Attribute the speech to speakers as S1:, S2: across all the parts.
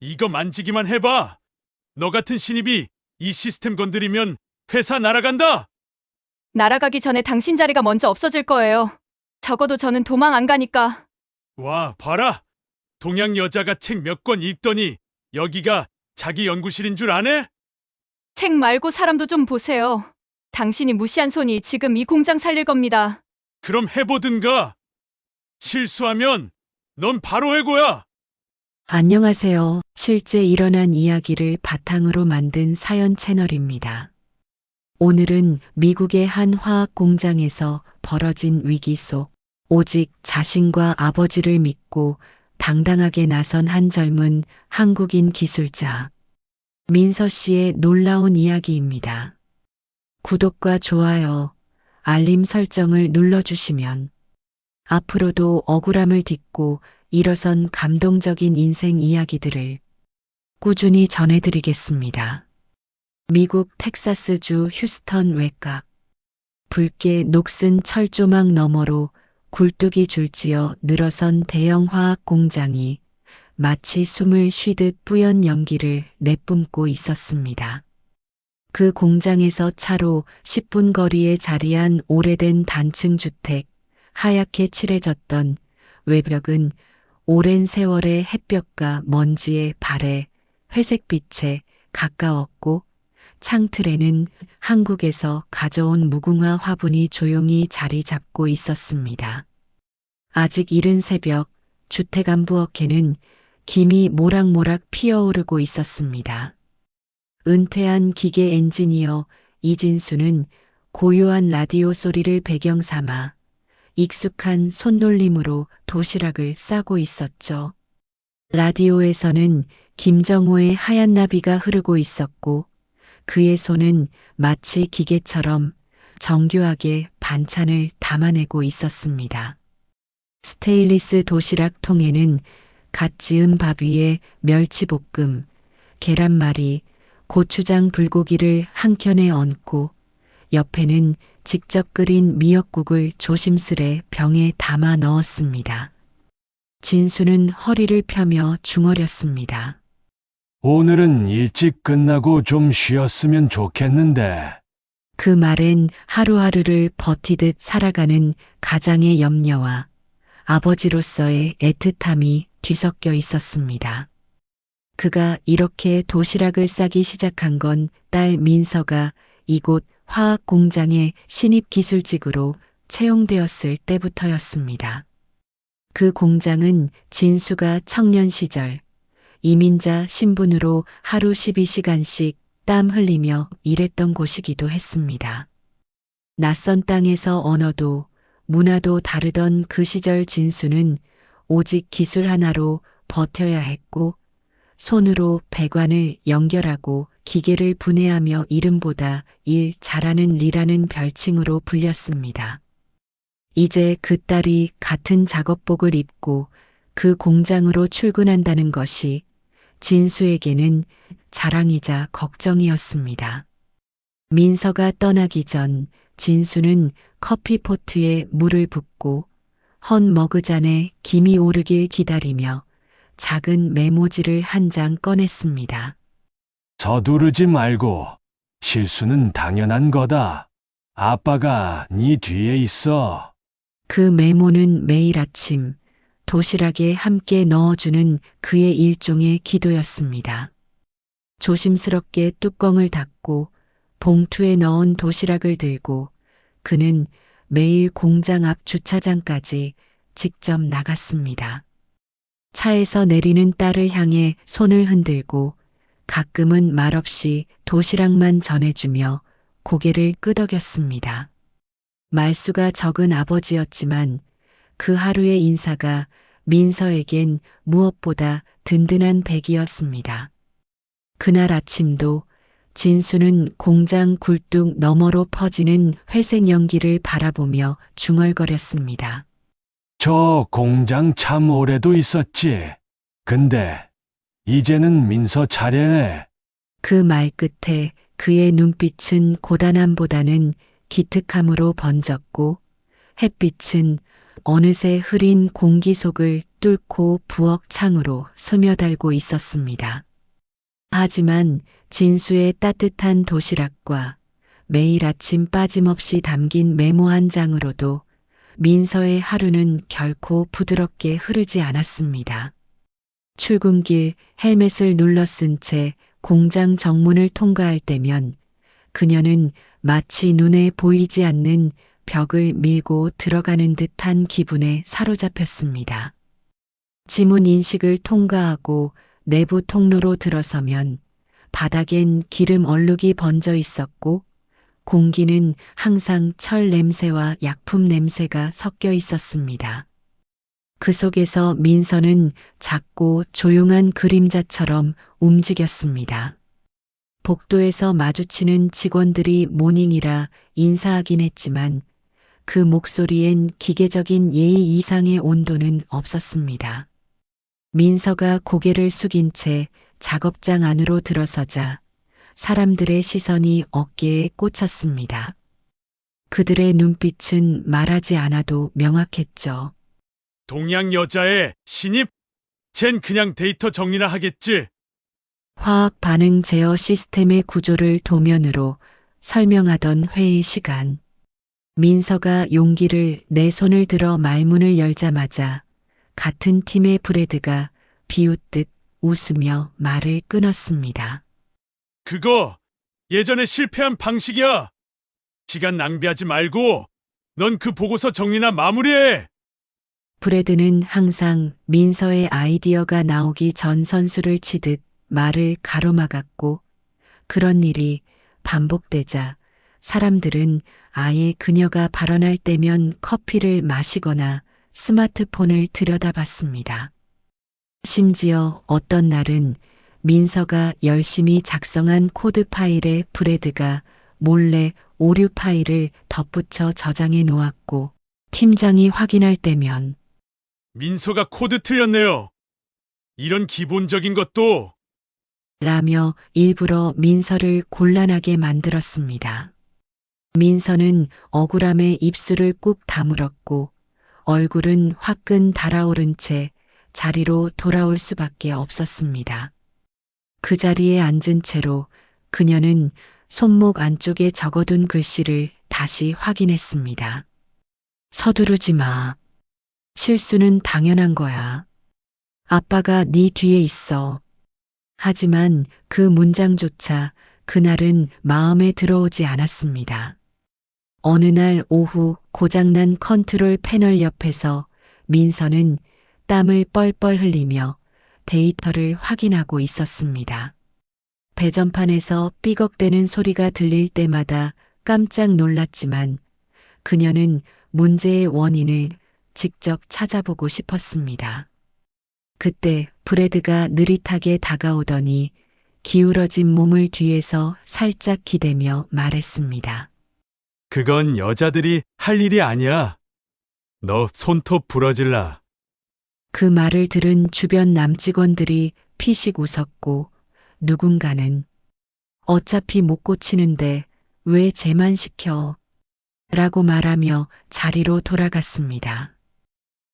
S1: 이거 만지기만 해봐. 너 같은 신입이 이 시스템 건드리면 회사 날아간다.
S2: 날아가기 전에 당신 자리가 먼저 없어질 거예요. 적어도 저는 도망 안 가니까.
S1: 와, 봐라. 동양 여자가 책 몇 권 읽더니 여기가 자기 연구실인 줄 아네?
S2: 책 말고 사람도 좀 보세요. 당신이 무시한 손이 지금 이 공장 살릴 겁니다.
S1: 그럼 해보든가. 실수하면 넌 바로 해고야.
S3: 안녕하세요. 실제 일어난 이야기를 바탕으로 만든 사연 채널입니다. 오늘은 미국의 한 화학 공장에서 벌어진 위기 속 오직 자신과 아버지를 믿고 당당하게 나선 한 젊은 한국인 기술자 민서 씨의 놀라운 이야기입니다. 구독과 좋아요, 알림 설정을 눌러주시면 앞으로도 억울함을 딛고 일어선 감동적인 인생 이야기들을 꾸준히 전해드리겠습니다. 미국 텍사스주 휴스턴 외곽 붉게 녹슨 철조망 너머로 굴뚝이 줄지어 늘어선 대형 화학 공장이 마치 숨을 쉬듯 뿌연 연기를 내뿜고 있었습니다. 그 공장에서 차로 10분 거리에 자리한 오래된 단층 주택, 하얗게 칠해졌던 외벽은 오랜 세월의 햇볕과 먼지의 발에 회색빛에 가까웠고 창틀에는 한국에서 가져온 무궁화 화분이 조용히 자리 잡고 있었습니다. 아직 이른 새벽 주택 안부엌에는 김이 모락모락 피어오르고 있었습니다. 은퇴한 기계 엔지니어 이진수는 고요한 라디오 소리를 배경 삼아 익숙한 손놀림으로 도시락을 싸고 있었죠. 라디오에서는 김정호의 하얀 나비가 흐르고 있었고 그의 손은 마치 기계처럼 정교하게 반찬을 담아내고 있었습니다. 스테인리스 도시락 통에는 갓 지은 밥 위에 멸치볶음, 계란말이, 고추장 불고기를 한 켠에 얹고 옆에는 직접 끓인 미역국을 조심스레 병에 담아 넣었습니다. 진수는 허리를 펴며 중얼였습니다.
S4: 오늘은 일찍 끝나고 좀 쉬었으면 좋겠는데.
S3: 그 말엔 하루하루를 버티듯 살아가는 가장의 염려와 아버지로서의 애틋함이 뒤섞여 있었습니다. 그가 이렇게 도시락을 싸기 시작한 건 딸 민서가 이곳 화학 공장의 신입 기술직으로 채용되었을 때부터였습니다. 그 공장은 진수가 청년 시절 이민자 신분으로 하루 12시간씩 땀 흘리며 일했던 곳이기도 했습니다. 낯선 땅에서 언어도 문화도 다르던 그 시절 진수는 오직 기술 하나로 버텨야 했고 손으로 배관을 연결하고 기계를 분해하며 이름보다 일 잘하는 리라는 별칭으로 불렸습니다. 이제 그 딸이 같은 작업복을 입고 그 공장으로 출근한다는 것이 진수에게는 자랑이자 걱정이었습니다. 민서가 떠나기 전 진수는 커피포트에 물을 붓고 헌 머그잔에 김이 오르길 기다리며 작은 메모지를 한 장 꺼냈습니다.
S4: 서두르지 말고. 실수는 당연한 거다. 아빠가 네 뒤에 있어.
S3: 그 메모는 매일 아침 도시락에 함께 넣어주는 그의 일종의 기도였습니다. 조심스럽게 뚜껑을 닫고 봉투에 넣은 도시락을 들고 그는 매일 공장 앞 주차장까지 직접 나갔습니다. 차에서 내리는 딸을 향해 손을 흔들고 가끔은 말없이 도시락만 전해주며 고개를 끄덕였습니다. 말수가 적은 아버지였지만 그 하루의 인사가 민서에겐 무엇보다 든든한 백이었습니다. 그날 아침도 진수는 공장 굴뚝 너머로 퍼지는 회색 연기를 바라보며 중얼거렸습니다.
S4: 저 공장 참 오래도 있었지. 근데 이제는 민서 차례네.
S3: 그 말 끝에 그의 눈빛은 고단함보다는 기특함으로 번졌고 햇빛은 어느새 흐린 공기 속을 뚫고 부엌 창으로 스며들고 있었습니다. 하지만 진수의 따뜻한 도시락과 매일 아침 빠짐없이 담긴 메모 한 장으로도 민서의 하루는 결코 부드럽게 흐르지 않았습니다. 출근길 헬멧을 눌러 쓴 채 공장 정문을 통과할 때면 그녀는 마치 눈에 보이지 않는 벽을 밀고 들어가는 듯한 기분에 사로잡혔습니다. 지문 인식을 통과하고 내부 통로로 들어서면 바닥엔 기름 얼룩이 번져 있었고 공기는 항상 철 냄새와 약품 냄새가 섞여 있었습니다. 그 속에서 민서는 작고 조용한 그림자처럼 움직였습니다. 복도에서 마주치는 직원들이 모닝이라 인사하긴 했지만 그 목소리엔 기계적인 예의 이상의 온도는 없었습니다. 민서가 고개를 숙인 채 작업장 안으로 들어서자 사람들의 시선이 어깨에 꽂혔습니다. 그들의 눈빛은 말하지 않아도 명확했죠.
S1: 동양 여자의 신입? 쟨 그냥 데이터 정리나 하겠지.
S3: 화학 반응 제어 시스템의 구조를 도면으로 설명하던 회의 시간. 민서가 용기를 내 손을 들어 말문을 열자마자 같은 팀의 브래드가 비웃듯 웃으며 말을 끊었습니다.
S1: 그거 예전에 실패한 방식이야. 시간 낭비하지 말고 넌 그 보고서 정리나 마무리해.
S3: 브래드는 항상 민서의 아이디어가 나오기 전 선수를 치듯 말을 가로막았고 그런 일이 반복되자 사람들은 아예 그녀가 발언할 때면 커피를 마시거나 스마트폰을 들여다봤습니다. 심지어 어떤 날은 민서가 열심히 작성한 코드 파일에 브래드가 몰래 오류 파일을 덧붙여 저장해 놓았고 팀장이 확인할 때면
S1: 민서가 코드 틀렸네요. 이런 기본적인 것도.
S3: 라며 일부러 민서를 곤란하게 만들었습니다. 민서는 억울함에 입술을 꾹 다물었고 얼굴은 화끈 달아오른 채 자리로 돌아올 수밖에 없었습니다. 그 자리에 앉은 채로 그녀는 손목 안쪽에 적어둔 글씨를 다시 확인했습니다. 서두르지 마. 실수는 당연한 거야. 아빠가 네 뒤에 있어. 하지만 그 문장조차 그날은 마음에 들어오지 않았습니다. 어느 날 오후 고장난 컨트롤 패널 옆에서 민서는 땀을 뻘뻘 흘리며 데이터를 확인하고 있었습니다. 배전판에서 삐걱대는 소리가 들릴 때마다 깜짝 놀랐지만 그녀는 문제의 원인을 직접 찾아보고 싶었습니다. 그때 브래드가 느릿하게 다가오더니 기울어진 몸을 뒤에서 살짝 기대며 말했습니다.
S1: 그건 여자들이 할 일이 아니야. 너 손톱 부러질라.
S3: 그 말을 들은 주변 남직원들이 피식 웃었고 누군가는 어차피 못 고치는데 왜 쟤만 시켜? 라고 말하며 자리로 돌아갔습니다.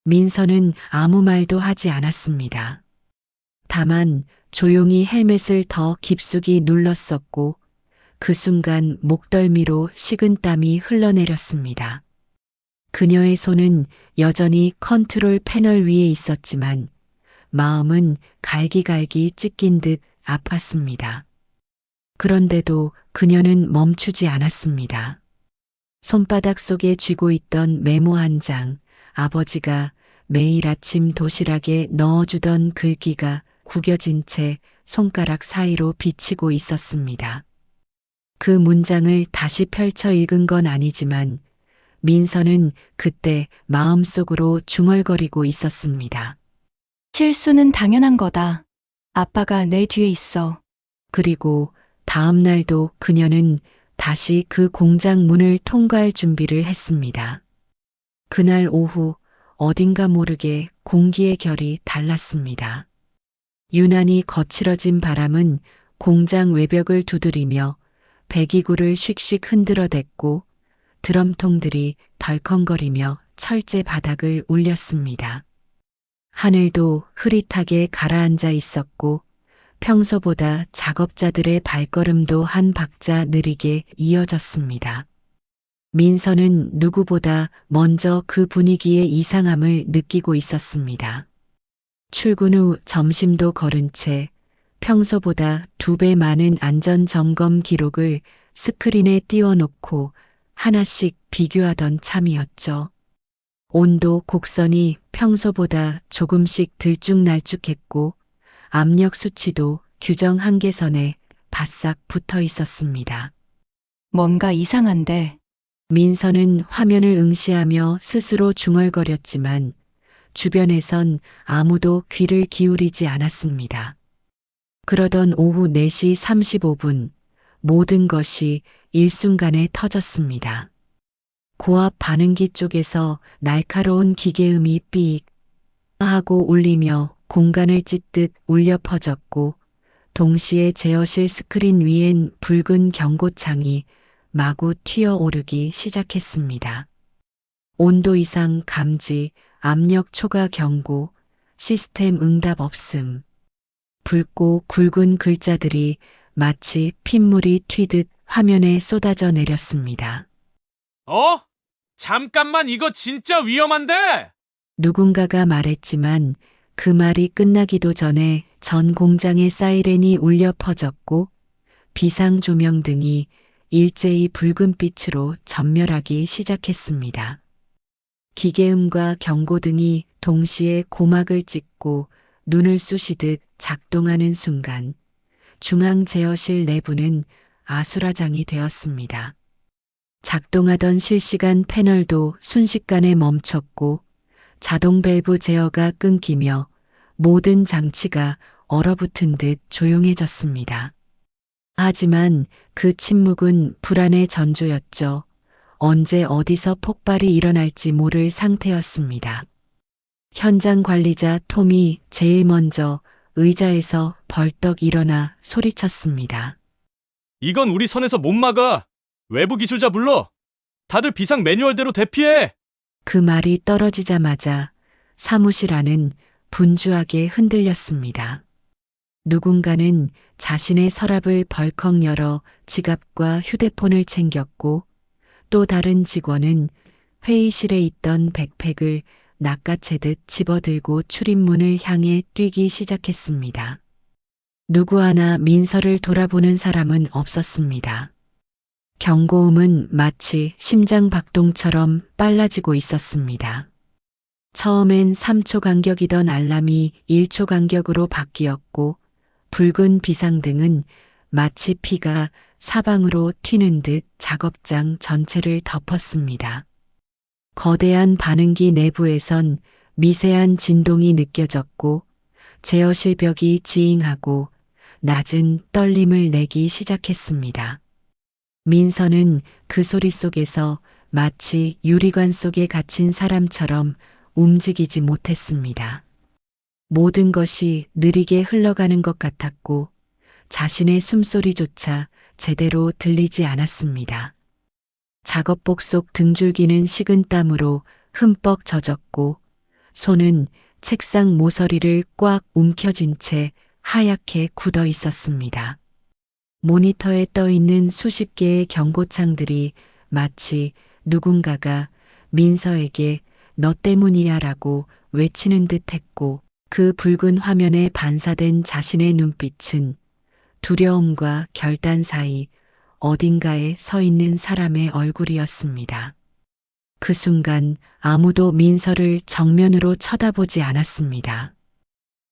S3: 민서는 아무 말도 하지 않았습니다. 다만 조용히 헬멧을 더 깊숙이 눌렀었고 그 순간 목덜미로 식은땀이 흘러내렸습니다. 그녀의 손은 여전히 컨트롤 패널 위에 있었지만 마음은 갈기갈기 찢긴 듯 아팠습니다. 그런데도 그녀는 멈추지 않았습니다. 손바닥 속에 쥐고 있던 메모 한 장, 아버지가 매일 아침 도시락에 넣어주던 글귀가 구겨진 채 손가락 사이로 비치고 있었습니다. 그 문장을 다시 펼쳐 읽은 건 아니지만 민서는 그때 마음속으로 중얼거리고 있었습니다.
S2: 실수는 당연한 거다. 아빠가 내 뒤에 있어.
S3: 그리고 다음 날도 그녀는 다시 그 공장 문을 통과할 준비를 했습니다. 그날 오후 어딘가 모르게 공기의 결이 달랐습니다. 유난히 거칠어진 바람은 공장 외벽을 두드리며 배기구를 씩씩 흔들어댔고 드럼통들이 덜컹거리며 철제 바닥을 울렸습니다. 하늘도 흐릿하게 가라앉아 있었고 평소보다 작업자들의 발걸음도 한 박자 느리게 이어졌습니다. 민서는 누구보다 먼저 그 분위기의 이상함을 느끼고 있었습니다. 출근 후 점심도 거른 채 평소보다 2배 많은 안전점검 기록을 스크린에 띄워놓고 하나씩 비교하던 참이었죠. 온도 곡선이 평소보다 조금씩 들쭉날쭉했고 압력 수치도 규정 한계선에 바싹 붙어 있었습니다.
S2: 뭔가 이상한데.
S3: 민서는 화면을 응시하며 스스로 중얼거렸지만 주변에선 아무도 귀를 기울이지 않았습니다. 그러던 오후 4시 35분 모든 것이 일순간에 터졌습니다. 고압 반응기 쪽에서 날카로운 기계음이 삐익 하고 울리며 공간을 찢듯 울려 퍼졌고 동시에 제어실 스크린 위엔 붉은 경고창이 마구 튀어오르기 시작했습니다. 온도 이상 감지, 압력 초과 경고, 시스템 응답 없음. 붉고 굵은 글자들이 마치 핏물이 튀듯 화면에 쏟아져 내렸습니다.
S1: 잠깐만, 이거 진짜 위험한데?
S3: 누군가가 말했지만 그 말이 끝나기도 전에 전 공장의 사이렌이 울려 퍼졌고 비상 조명 등이 일제히 붉은 빛으로 전멸하기 시작했습니다. 기계음과 경고등이 동시에 고막을 찍고 눈을 쑤시듯 작동하는 순간 중앙 제어실 내부는 아수라장이 되었습니다. 작동하던 실시간 패널도 순식간에 멈췄고 자동 밸브 제어가 끊기며 모든 장치가 얼어붙은 듯 조용해졌습니다. 하지만 그 침묵은 불안의 전조였죠. 언제 어디서 폭발이 일어날지 모를 상태였습니다. 현장 관리자 톰이 제일 먼저 의자에서 벌떡 일어나 소리쳤습니다.
S5: 이건 우리 선에서 못 막아. 외부 기술자 불러. 다들 비상 매뉴얼대로 대피해.
S3: 그 말이 떨어지자마자 사무실 안은 분주하게 흔들렸습니다. 누군가는 자신의 서랍을 벌컥 열어 지갑과 휴대폰을 챙겼고 또 다른 직원은 회의실에 있던 백팩을 낚아채듯 집어들고 출입문을 향해 뛰기 시작했습니다. 누구 하나 민서를 돌아보는 사람은 없었습니다. 경고음은 마치 심장 박동처럼 빨라지고 있었습니다. 처음엔 3초 간격이던 알람이 1초 간격으로 바뀌었고 붉은 비상등은 마치 피가 사방으로 튀는 듯 작업장 전체를 덮었습니다. 거대한 반응기 내부에선 미세한 진동이 느껴졌고 제어실 벽이 지잉하고 낮은 떨림을 내기 시작했습니다. 민서는 그 소리 속에서 마치 유리관 속에 갇힌 사람처럼 움직이지 못했습니다. 모든 것이 느리게 흘러가는 것 같았고 자신의 숨소리조차 제대로 들리지 않았습니다. 작업복 속 등줄기는 식은땀으로 흠뻑 젖었고 손은 책상 모서리를 꽉 움켜쥔 채 하얗게 굳어 있었습니다. 모니터에 떠 있는 수십 개의 경고창들이 마치 누군가가 민서에게 너 때문이야 라고 외치는 듯 했고 그 붉은 화면에 반사된 자신의 눈빛은 두려움과 결단 사이 어딘가에 서 있는 사람의 얼굴이었습니다. 그 순간 아무도 민서를 정면으로 쳐다보지 않았습니다.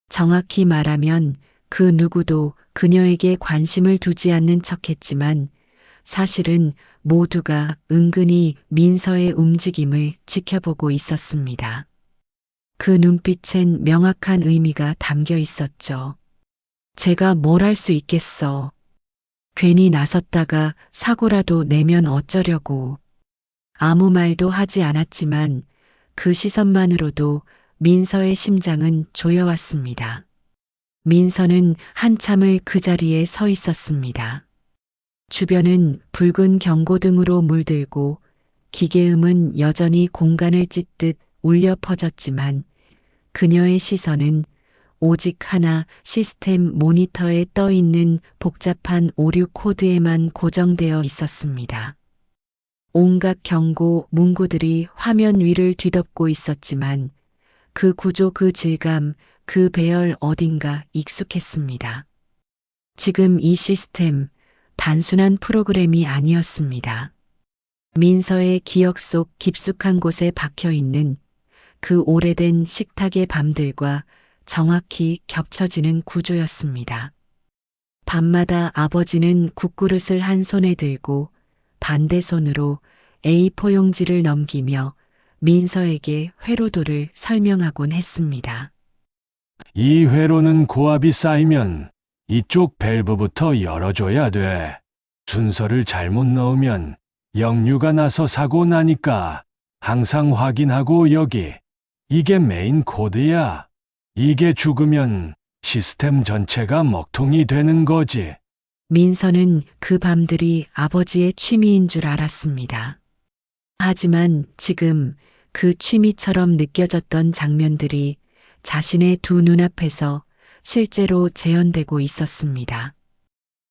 S3: 정확히 말하면 그 누구도 그녀에게 관심을 두지 않는 척했지만 사실은 모두가 은근히 민서의 움직임을 지켜보고 있었습니다. 그 눈빛엔 명확한 의미가 담겨 있었죠. 제가 뭘 할 수 있겠어. 괜히 나섰다가 사고라도 내면 어쩌려고. 아무 말도 하지 않았지만 그 시선만으로도 민서의 심장은 조여왔습니다. 민서는 한참을 그 자리에 서 있었습니다. 주변은 붉은 경고등으로 물들고 기계음은 여전히 공간을 찢듯 울려 퍼졌지만 그녀의 시선은 오직 하나 시스템 모니터에 떠 있는 복잡한 오류 코드에만 고정되어 있었습니다. 온갖 경고 문구들이 화면 위를 뒤덮고 있었지만 그 구조, 그 질감, 그 배열 어딘가 익숙했습니다. 지금 이 시스템 단순한 프로그램이 아니었습니다. 민서의 기억 속 깊숙한 곳에 박혀 있는 그 오래된 식탁의 밤들과 정확히 겹쳐지는 구조였습니다. 밤마다 아버지는 국그릇을 한 손에 들고 반대 손으로 A4 용지를 넘기며 민서에게 회로도를 설명하곤 했습니다.
S4: 이 회로는 고압이 쌓이면 이쪽 밸브부터 열어줘야 돼. 순서를 잘못 넣으면 역류가 나서 사고 나니까 항상 확인하고 여기. 이게 메인 코드야. 이게 죽으면 시스템 전체가 먹통이 되는 거지.
S3: 민서는 그 밤들이 아버지의 취미인 줄 알았습니다. 하지만 지금 그 취미처럼 느껴졌던 장면들이 자신의 두 눈앞에서 실제로 재현되고 있었습니다.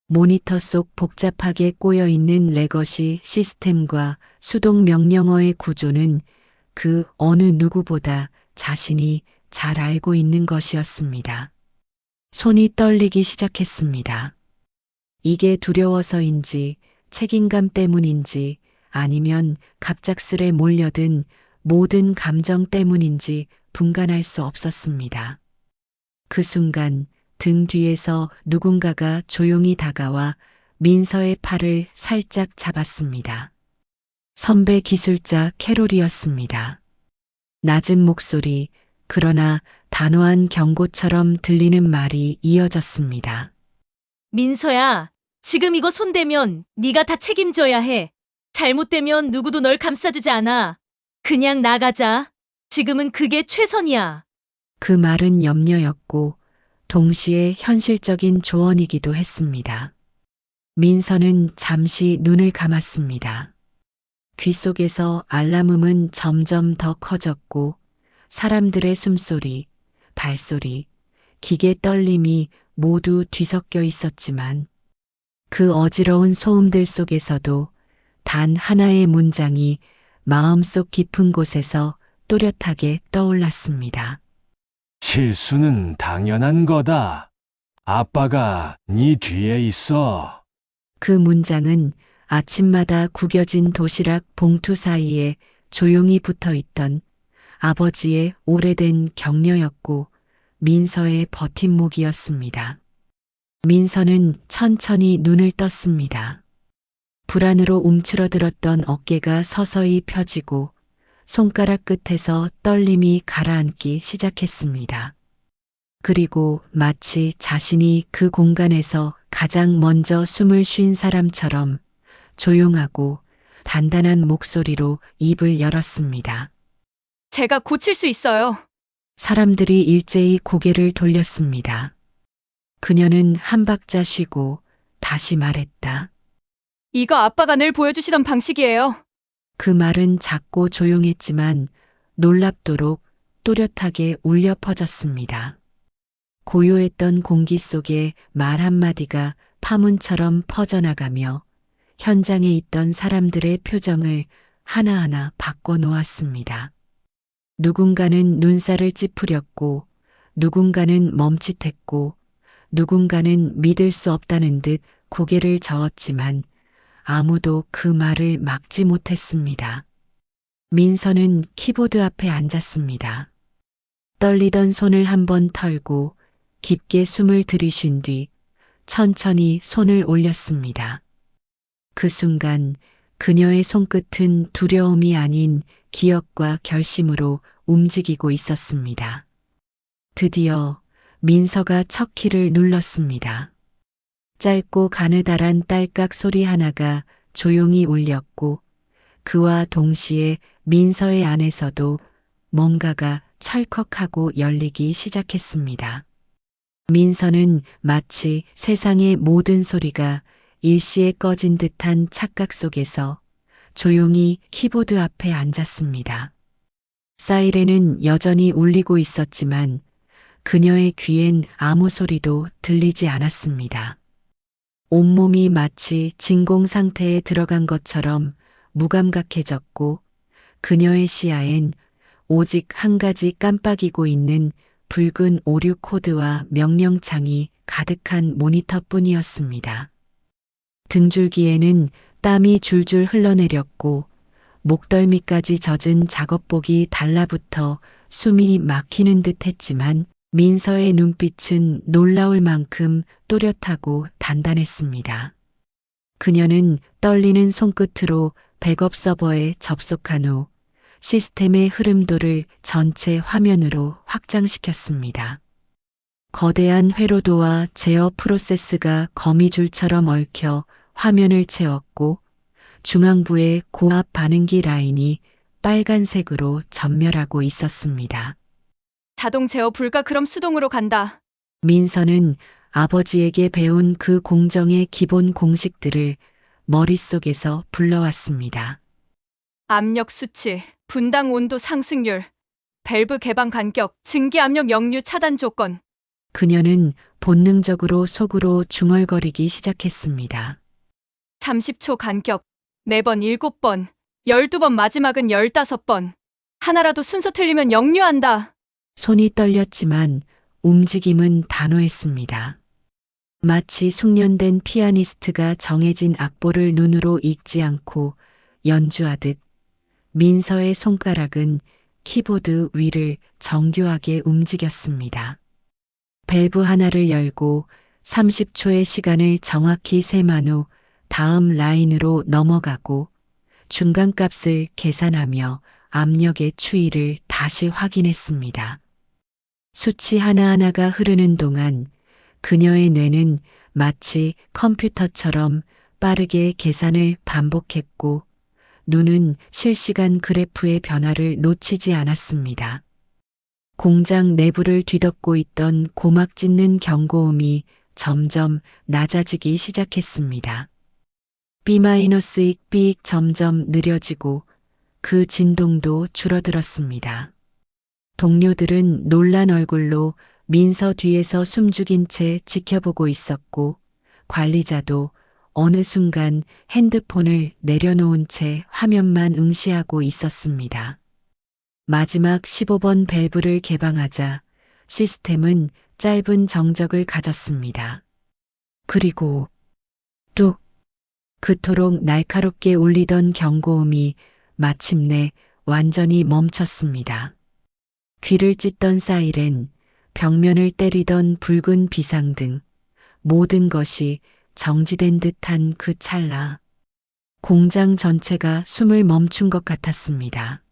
S3: 모니터 속 복잡하게 꼬여 있는 레거시 시스템과 수동 명령어의 구조는 그 어느 누구보다 자신이 잘 알고 있는 것이었습니다. 손이 떨리기 시작했습니다. 이게 두려워서인지 책임감 때문인지 아니면 갑작스레 몰려든 모든 감정 때문인지 분간할 수 없었습니다. 그 순간 등 뒤에서 누군가가 조용히 다가와 민서의 팔을 살짝 잡았습니다. 선배 기술자 캐롤이었습니다. 낮은 목소리, 그러나 단호한 경고처럼 들리는 말이 이어졌습니다.
S6: 민서야, 지금 이거 손대면 네가 다 책임져야 해. 잘못되면 누구도 널 감싸주지 않아. 그냥 나가자. 지금은 그게 최선이야.
S3: 그 말은 염려였고 동시에 현실적인 조언이기도 했습니다. 민서는 잠시 눈을 감았습니다. 귀 속에서 알람음은 점점 더 커졌고 사람들의 숨소리, 발소리, 기계 떨림이 모두 뒤섞여 있었지만 그 어지러운 소음들 속에서도 단 하나의 문장이 마음속 깊은 곳에서 또렷하게 떠올랐습니다.
S4: 실수는 당연한 거다. 아빠가 네 뒤에 있어.
S3: 그 문장은 아침마다 구겨진 도시락 봉투 사이에 조용히 붙어 있던 아버지의 오래된 격려였고 민서의 버팀목이었습니다. 민서는 천천히 눈을 떴습니다. 불안으로 움츠러들었던 어깨가 서서히 펴지고 손가락 끝에서 떨림이 가라앉기 시작했습니다. 그리고 마치 자신이 그 공간에서 가장 먼저 숨을 쉰 사람처럼 조용하고 단단한 목소리로 입을 열었습니다.
S2: 제가 고칠 수 있어요.
S3: 사람들이 일제히 고개를 돌렸습니다. 그녀는 한 박자 쉬고 다시 말했다.
S2: 이거 아빠가 늘 보여주시던 방식이에요.
S3: 그 말은 작고 조용했지만 놀랍도록 또렷하게 울려 퍼졌습니다. 고요했던 공기 속에 말 한마디가 파문처럼 퍼져나가며 현장에 있던 사람들의 표정을 하나하나 바꿔 놓았습니다. 누군가는 눈살을 찌푸렸고 누군가는 멈칫했고 누군가는 믿을 수 없다는 듯 고개를 저었지만 아무도 그 말을 막지 못했습니다. 민서는 키보드 앞에 앉았습니다. 떨리던 손을 한번 털고 깊게 숨을 들이쉰 뒤 천천히 손을 올렸습니다. 그 순간 그녀의 손끝은 두려움이 아닌 기억과 결심으로 움직이고 있었습니다. 드디어 민서가 첫 키를 눌렀습니다. 짧고 가느다란 딸깍 소리 하나가 조용히 울렸고 그와 동시에 민서의 안에서도 뭔가가 찰컥하고 열리기 시작했습니다. 민서는 마치 세상의 모든 소리가 일시에 꺼진 듯한 착각 속에서 조용히 키보드 앞에 앉았습니다. 사이렌은 여전히 울리고 있었지만 그녀의 귀엔 아무 소리도 들리지 않았습니다. 온몸이 마치 진공 상태에 들어간 것처럼 무감각해졌고 그녀의 시야엔 오직 한 가지 깜빡이고 있는 붉은 오류 코드와 명령창이 가득한 모니터뿐이었습니다. 등줄기에는 땀이 줄줄 흘러내렸고 목덜미까지 젖은 작업복이 달라붙어 숨이 막히는 듯 했지만 민서의 눈빛은 놀라울 만큼 또렷하고 단단했습니다. 그녀는 떨리는 손끝으로 백업 서버에 접속한 후 시스템의 흐름도를 전체 화면으로 확장시켰습니다. 거대한 회로도와 제어 프로세스가 거미줄처럼 얽혀 화면을 채웠고 중앙부의 고압 반응기 라인이 빨간색으로 전멸하고 있었습니다.
S2: 자동 제어 불가 그럼 수동으로 간다.
S3: 민서는 아버지에게 배운 그 공정의 기본 공식들을 머릿속에서 불러왔습니다.
S2: 압력 수치, 분당 온도 상승률, 밸브 개방 간격, 증기 압력 역류 차단 조건.
S3: 그녀는 본능적으로 속으로 중얼거리기 시작했습니다.
S2: 30초 간격, 매번 7번, 12번 마지막은 15번. 하나라도 순서 틀리면 역류한다.
S3: 손이 떨렸지만 움직임은 단호했습니다. 마치 숙련된 피아니스트가 정해진 악보를 눈으로 읽지 않고 연주하듯 민서의 손가락은 키보드 위를 정교하게 움직였습니다. 밸브 하나를 열고 30초의 시간을 정확히 셈한 후 다음 라인으로 넘어가고 중간값을 계산하며 압력의 추이를 다시 확인했습니다. 수치 하나하나가 흐르는 동안 그녀의 뇌는 마치 컴퓨터처럼 빠르게 계산을 반복했고 눈은 실시간 그래프의 변화를 놓치지 않았습니다. 공장 내부를 뒤덮고 있던 고막 찢는 경고음이 점점 낮아지기 시작했습니다. B-익 B익 점점 느려지고 그 진동도 줄어들었습니다. 동료들은 놀란 얼굴로 민서 뒤에서 숨죽인 채 지켜보고 있었고 관리자도 어느 순간 핸드폰을 내려놓은 채 화면만 응시하고 있었습니다. 마지막 15번 밸브를 개방하자 시스템은 짧은 정적을 가졌습니다. 그리고 뚝! 그토록 날카롭게 울리던 경고음이 마침내 완전히 멈췄습니다. 귀를 찢던 사이렌, 벽면을 때리던 붉은 비상등, 모든 것이 정지된 듯한 그 찰나. 공장 전체가 숨을 멈춘 것 같았습니다.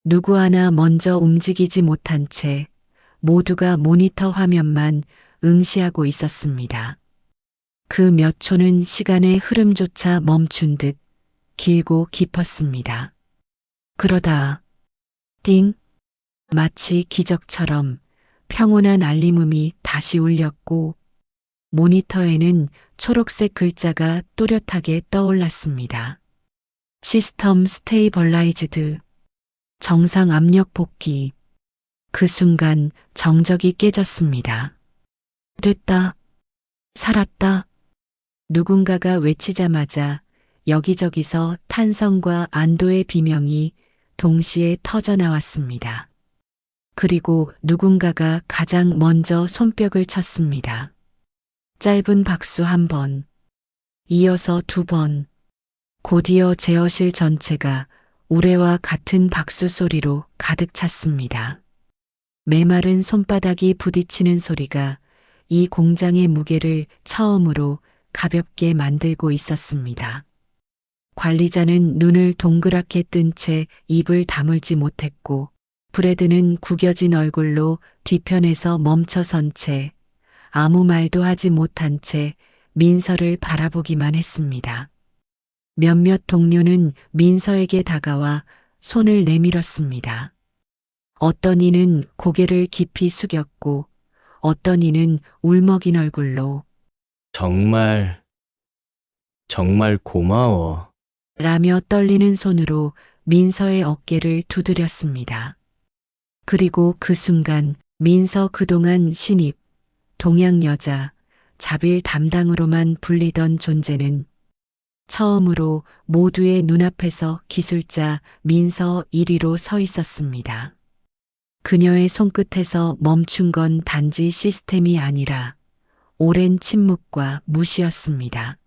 S3: 누구 하나 먼저 움직이지 못한 채 모두가 모니터 화면만 응시하고 있었습니다. 그 몇 초는 시간의 흐름조차 멈춘 듯 길고 깊었습니다. 그러다 띵! 마치 기적처럼 평온한 알림음이 다시 울렸고 모니터에는 초록색 글자가 또렷하게 떠올랐습니다. 시스템 스테이벌라이즈드. 정상 압력 복귀. 그 순간 정적이 깨졌습니다. 됐다. 살았다. 누군가가 외치자마자 여기저기서 탄성과 안도의 비명이 동시에 터져나왔습니다. 그리고 누군가가 가장 먼저 손뼉을 쳤습니다. 짧은 박수 한 번, 이어서 2번, 곧이어 제어실 전체가 우레와 같은 박수 소리로 가득 찼습니다. 메마른 손바닥이 부딪히는 소리가 이 공장의 무게를 처음으로 가볍게 만들고 있었습니다. 관리자는 눈을 동그랗게 뜬 채 입을 다물지 못했고 브래드는 구겨진 얼굴로 뒤편에서 멈춰선 채 아무 말도 하지 못한 채 민서를 바라보기만 했습니다. 몇몇 동료는 민서에게 다가와 손을 내밀었습니다. 어떤 이는 고개를 깊이 숙였고 어떤 이는 울먹인 얼굴로
S5: 정말 고마워.
S3: 라며 떨리는 손으로 민서의 어깨를 두드렸습니다. 그리고 그 순간 민서 그동안 신입, 동양 여자, 자빌 담당으로만 불리던 존재는 처음으로 모두의 눈앞에서 기술자 민서 1위로 서 있었습니다. 그녀의 손끝에서 멈춘 건 단지 시스템이 아니라 오랜 침묵과 무시였습니다.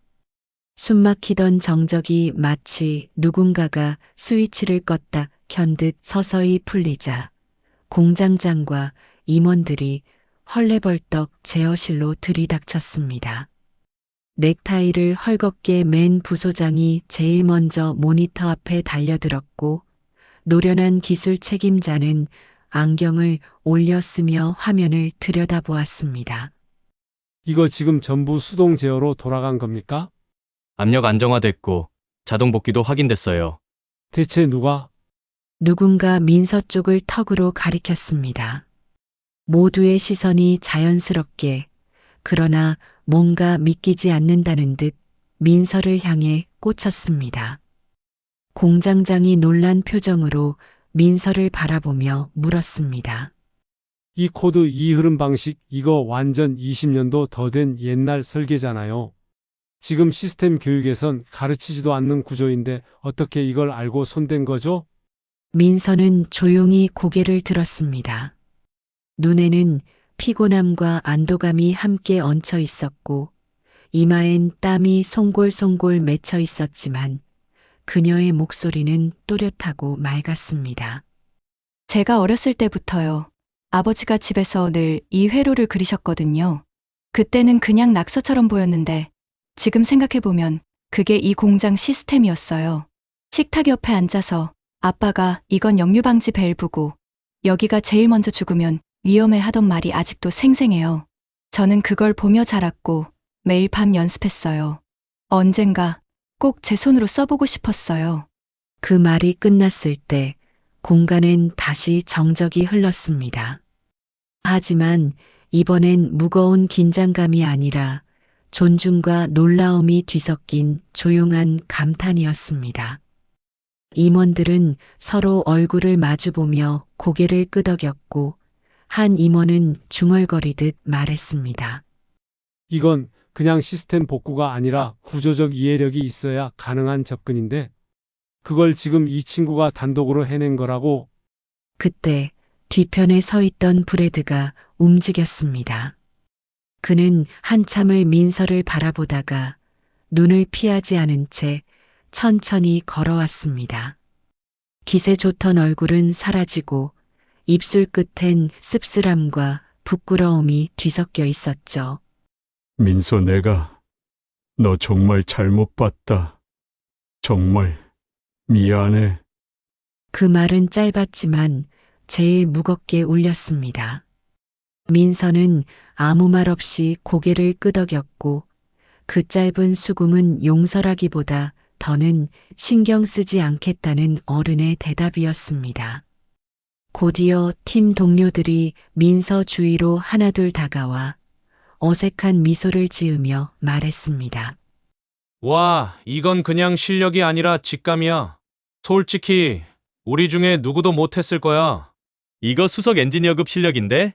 S3: 숨막히던 정적이 마치 누군가가 스위치를 껐다 켠 듯 서서히 풀리자 공장장과 임원들이 헐레벌떡 제어실로 들이닥쳤습니다. 넥타이를 헐겁게 맨 부소장이 제일 먼저 모니터 앞에 달려들었고 노련한 기술 책임자는 안경을 올렸으며 화면을 들여다보았습니다.
S7: 이거 지금 전부 수동 제어로 돌아간 겁니까?
S5: 압력 안정화됐고 자동 복귀도 확인됐어요.
S7: 대체 누가?
S3: 누군가 민서 쪽을 턱으로 가리켰습니다. 모두의 시선이 자연스럽게 그러나 뭔가 믿기지 않는다는 듯 민서를 향해 꽂혔습니다. 공장장이 놀란 표정으로 민서를 바라보며 물었습니다.
S7: 이 코드 이 흐름 방식 이거 완전 20년도 더 된 옛날 설계잖아요. 지금 시스템 교육에선 가르치지도 않는 구조인데 어떻게 이걸 알고 손댄 거죠?
S3: 민서는 조용히 고개를 들었습니다. 눈에는 피곤함과 안도감이 함께 얹혀 있었고 이마엔 땀이 송골송골 맺혀 있었지만 그녀의 목소리는 또렷하고 맑았습니다.
S2: 제가 어렸을 때부터요. 아버지가 집에서 늘 이 회로를 그리셨거든요. 그때는 그냥 낙서처럼 보였는데 지금 생각해보면 그게 이 공장 시스템이었어요. 식탁 옆에 앉아서 아빠가 이건 역류방지 밸브고 여기가 제일 먼저 죽으면 위험해 하던 말이 아직도 생생해요. 저는 그걸 보며 자랐고 매일 밤 연습했어요. 언젠가 꼭 제 손으로 써보고 싶었어요.
S3: 그 말이 끝났을 때 공간엔 다시 정적이 흘렀습니다. 하지만 이번엔 무거운 긴장감이 아니라 존중과 놀라움이 뒤섞인 조용한 감탄이었습니다. 임원들은 서로 얼굴을 마주보며 고개를 끄덕였고 한 임원은 중얼거리듯 말했습니다.
S7: 이건 그냥 시스템 복구가 아니라 구조적 이해력이 있어야 가능한 접근인데 그걸 지금 이 친구가 단독으로 해낸 거라고.
S3: 그때 뒤편에 서 있던 브래드가 움직였습니다. 그는 한참을 민서를 바라보다가 눈을 피하지 않은 채 천천히 걸어왔습니다. 기세 좋던 얼굴은 사라지고 입술 끝엔 씁쓸함과 부끄러움이 뒤섞여 있었죠.
S1: 민서, 내가 너 정말 잘못 봤다. 정말 미안해.
S3: 그 말은 짧았지만 제일 무겁게 울렸습니다. 민서는 아무 말 없이 고개를 끄덕였고 그 짧은 수긍은 용서라기보다 더는 신경 쓰지 않겠다는 어른의 대답이었습니다. 곧이어 팀 동료들이 민서 주위로 하나둘 다가와 어색한 미소를 지으며 말했습니다.
S5: 와, 이건 그냥 실력이 아니라 직감이야. 솔직히 우리 중에 누구도 못했을 거야. 이거 수석 엔지니어급 실력인데?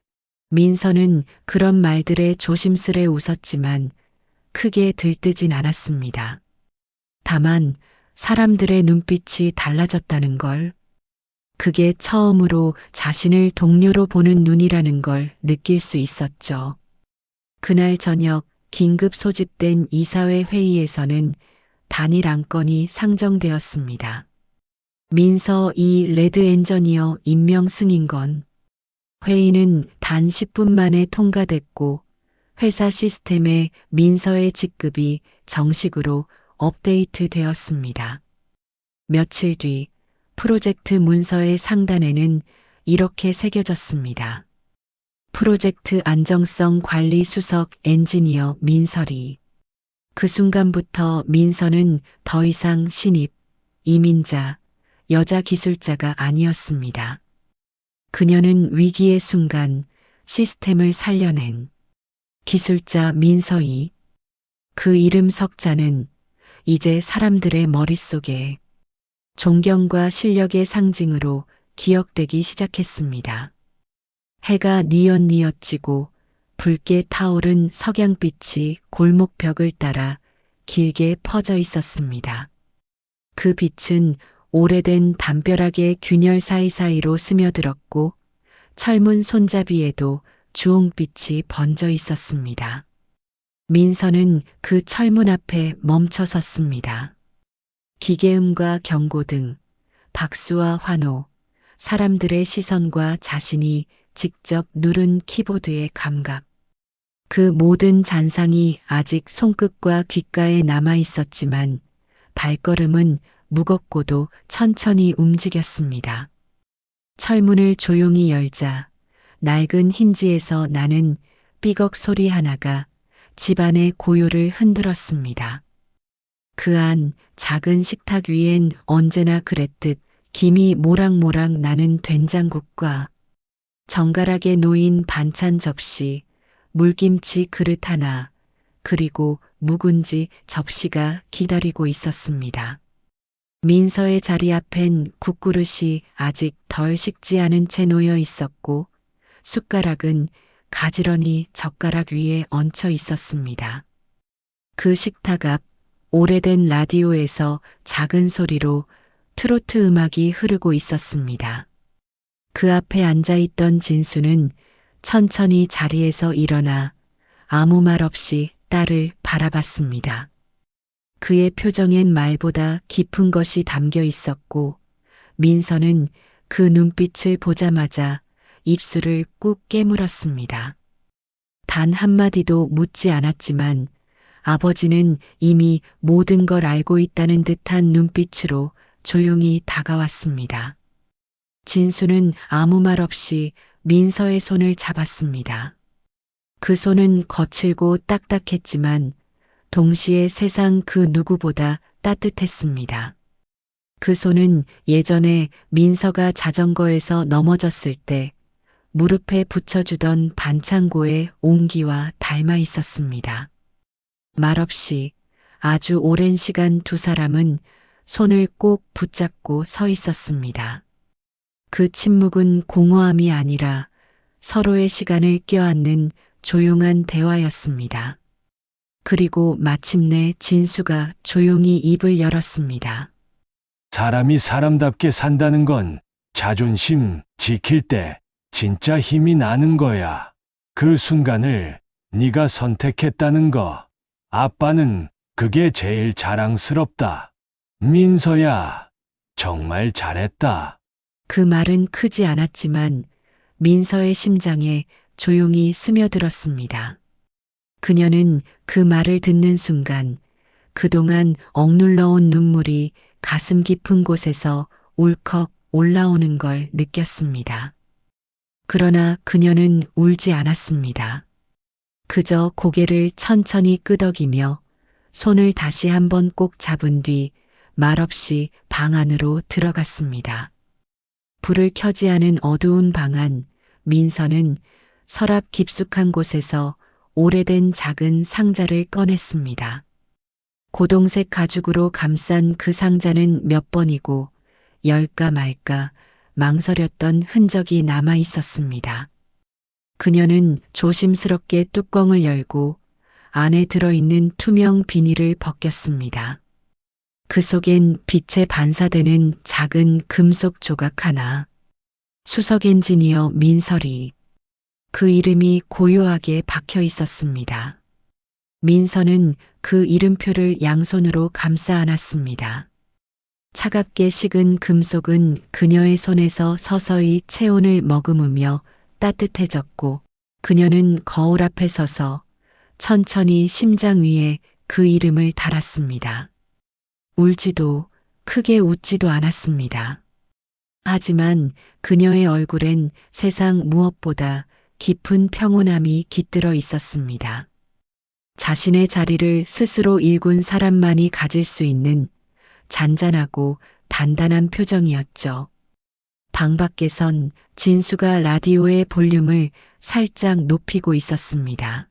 S3: 민서는 그런 말들에 조심스레 웃었지만 크게 들뜨진 않았습니다. 다만 사람들의 눈빛이 달라졌다는 걸, 그게 처음으로 자신을 동료로 보는 눈이라는 걸 느낄 수 있었죠. 그날 저녁 긴급 소집된 이사회 회의에서는 단일 안건이 상정되었습니다. 민서 이 레드 엔지니어 임명 승인건. 회의는 단 10분 만에 통과됐고 회사 시스템에 민서의 직급이 정식으로 업데이트되었습니다. 며칠 뒤 프로젝트 문서의 상단에는 이렇게 새겨졌습니다. 프로젝트 안정성 관리 수석 엔지니어 민설이. 그 순간부터 민서는 더 이상 신입, 이민자, 여자 기술자가 아니었습니다. 그녀는 위기의 순간 시스템을 살려낸 기술자 민서이. 그 이름 석자는 이제 사람들의 머릿속에 존경과 실력의 상징으로 기억되기 시작했습니다. 해가 뉘엿뉘엿 지고 붉게 타오른 석양빛이 골목벽을 따라 길게 퍼져 있었습니다. 그 빛은 오래된 담벼락의 균열 사이사이로 스며들었고 철문 손잡이에도 주홍빛이 번져 있었습니다. 민서는 그 철문 앞에 멈춰 섰습니다. 기계음과 경고등, 박수와 환호, 사람들의 시선과 자신이 직접 누른 키보드의 감각. 그 모든 잔상이 아직 손끝과 귓가에 남아 있었지만 발걸음은 무겁고도 천천히 움직였습니다. 철문을 조용히 열자 낡은 힌지에서 나는 삐걱 소리 하나가 집안의 고요를 흔들었습니다. 그 안 작은 식탁 위엔 언제나 그랬듯 김이 모락모락 나는 된장국과 정갈하게 놓인 반찬 접시, 물김치 그릇 하나, 그리고 묵은지 접시가 기다리고 있었습니다. 민서의 자리 앞엔 국그릇이 아직 덜 식지 않은 채 놓여 있었고 숟가락은 가지런히 젓가락 위에 얹혀 있었습니다. 그 식탁 앞 오래된 라디오에서 작은 소리로 트로트 음악이 흐르고 있었습니다. 그 앞에 앉아있던 진수는 천천히 자리에서 일어나 아무 말 없이 딸을 바라봤습니다. 그의 표정엔 말보다 깊은 것이 담겨 있었고 민서는 그 눈빛을 보자마자 입술을 꾹 깨물었습니다. 단 한마디도 묻지 않았지만 아버지는 이미 모든 걸 알고 있다는 듯한 눈빛으로 조용히 다가왔습니다. 진수는 아무 말 없이 민서의 손을 잡았습니다. 그 손은 거칠고 딱딱했지만 동시에 세상 그 누구보다 따뜻했습니다. 그 손은 예전에 민서가 자전거에서 넘어졌을 때 무릎에 붙여주던 반창고의 온기와 닮아 있었습니다. 말없이 아주 오랜 시간 두 사람은 손을 꼭 붙잡고 서 있었습니다. 그 침묵은 공허함이 아니라 서로의 시간을 껴안는 조용한 대화였습니다. 그리고 마침내 진수가 조용히 입을 열었습니다.
S4: 사람이 사람답게 산다는 건 자존심 지킬 때 진짜 힘이 나는 거야. 그 순간을 네가 선택했다는 거. 아빠는 그게 제일 자랑스럽다. 민서야, 정말 잘했다.
S3: 그 말은 크지 않았지만 민서의 심장에 조용히 스며들었습니다. 그녀는 그 말을 듣는 순간 그동안 억눌러온 눈물이 가슴 깊은 곳에서 울컥 올라오는 걸 느꼈습니다. 그러나 그녀는 울지 않았습니다. 그저 고개를 천천히 끄덕이며 손을 다시 한번 꼭 잡은 뒤 말없이 방 안으로 들어갔습니다. 불을 켜지 않은 어두운 방 안, 민서는 서랍 깊숙한 곳에서 오래된 작은 상자를 꺼냈습니다. 고동색 가죽으로 감싼 그 상자는 몇 번이고 열까 말까 망설였던 흔적이 남아 있었습니다. 그녀는 조심스럽게 뚜껑을 열고 안에 들어있는 투명 비닐을 벗겼습니다. 그 속엔 빛에 반사되는 작은 금속 조각 하나. 수석 엔지니어 민설이. 그 이름이 고요하게 박혀 있었습니다. 민서는 그 이름표를 양손으로 감싸 안았습니다. 차갑게 식은 금속은 그녀의 손에서 서서히 체온을 머금으며 따뜻해졌고 그녀는 거울 앞에 서서 천천히 심장 위에 그 이름을 달았습니다. 울지도 크게 웃지도 않았습니다. 하지만 그녀의 얼굴엔 세상 무엇보다 깊은 평온함이 깃들어 있었습니다. 자신의 자리를 스스로 일군 사람만이 가질 수 있는 잔잔하고 단단한 표정이었죠. 방 밖에선 진수가 라디오의 볼륨을 살짝 높이고 있었습니다.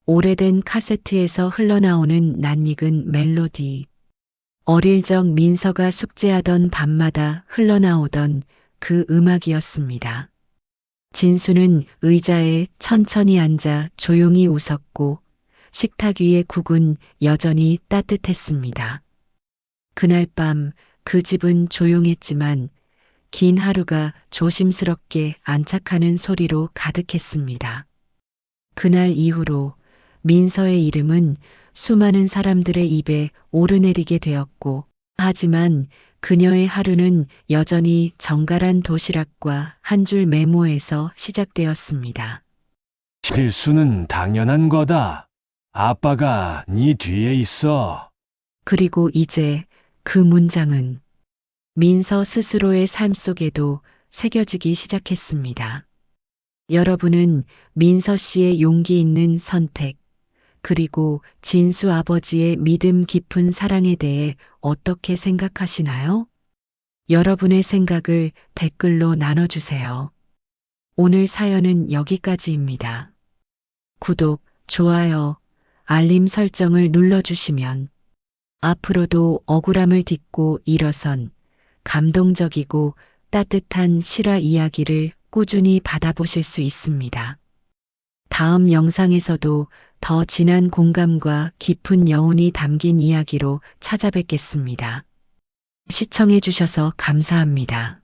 S3: 오래된 카세트에서 흘러나오는 낯익은 멜로디. 어릴 적 민서가 숙제하던 밤마다 흘러나오던 그 음악이었습니다. 진수는 의자에 천천히 앉아 조용히 웃었고 식탁 위의 국은 여전히 따뜻했습니다. 그날 밤 그 집은 조용했지만 긴 하루가 조심스럽게 안착하는 소리로 가득했습니다. 그날 이후로 민서의 이름은 수많은 사람들의 입에 오르내리게 되었고, 하지만 그녀의 하루는 여전히 정갈한 도시락과 한 줄 메모에서 시작되었습니다.
S4: 실수는 당연한 거다. 아빠가 네 뒤에 있어.
S3: 그리고 이제 그 문장은 민서 스스로의 삶 속에도 새겨지기 시작했습니다. 여러분은 민서 씨의 용기 있는 선택, 그리고 진수 아버지의 믿음 깊은 사랑에 대해 어떻게 생각하시나요? 여러분의 생각을 댓글로 나눠주세요. 오늘 사연은 여기까지입니다. 구독, 좋아요, 알림 설정을 눌러주시면 앞으로도 억울함을 딛고 일어선 감동적이고 따뜻한 실화 이야기를 꾸준히 받아보실 수 있습니다. 다음 영상에서도 더 진한 공감과 깊은 여운이 담긴 이야기로 찾아뵙겠습니다. 시청해주셔서 감사합니다.